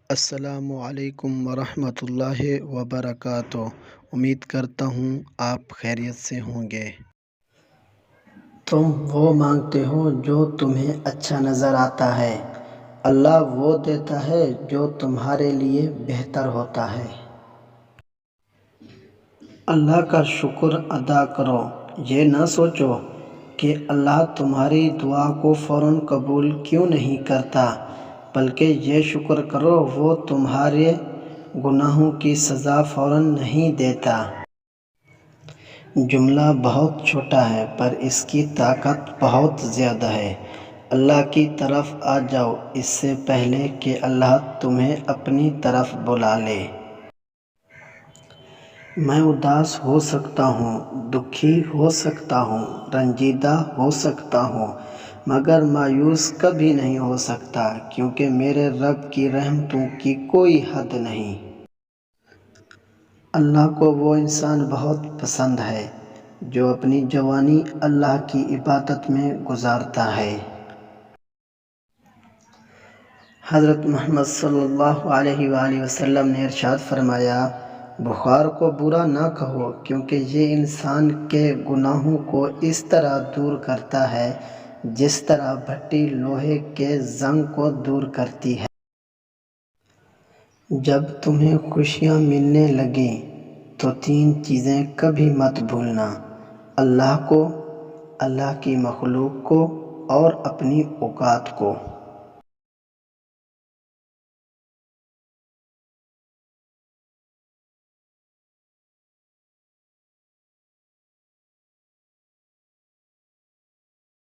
السلام علیکم ورحمۃ اللہ وبرکاتہ۔ امید کرتا ہوں آپ خیریت سے ہوں گے۔ تم وہ مانگتے ہو جو تمہیں اچھا نظر آتا ہے، اللہ وہ دیتا ہے جو تمہارے لیے بہتر ہوتا ہے۔ اللہ کا شکر ادا کرو، یہ نہ سوچو کہ اللہ تمہاری دعا کو فوراً قبول کیوں نہیں کرتا، بلکہ یہ شکر کرو وہ تمہارے گناہوں کی سزا فوراً نہیں دیتا۔ جملہ بہت چھوٹا ہے پر اس کی طاقت بہت زیادہ ہے۔ اللہ کی طرف آ جاؤ اس سے پہلے کہ اللہ تمہیں اپنی طرف بلا لے۔ میں اداس ہو سکتا ہوں، دکھی ہو سکتا ہوں، رنجیدہ ہو سکتا ہوں، مگر مایوس کبھی نہیں ہو سکتا، کیونکہ میرے رب کی رحمتوں کی کوئی حد نہیں۔ اللہ کو وہ انسان بہت پسند ہے جو اپنی جوانی اللہ کی عبادت میں گزارتا ہے۔ حضرت محمد صلی اللہ علیہ وآلہ وسلم نے ارشاد فرمایا، بخار کو برا نہ کہو، کیونکہ یہ انسان کے گناہوں کو اس طرح دور کرتا ہے جس طرح بھٹی لوہے کے زنگ کو دور کرتی ہے۔ جب تمہیں خوشیاں ملنے لگیں تو تین چیزیں کبھی مت بھولنا: اللہ کو، اللہ کی مخلوق کو اور اپنی اوقات کو۔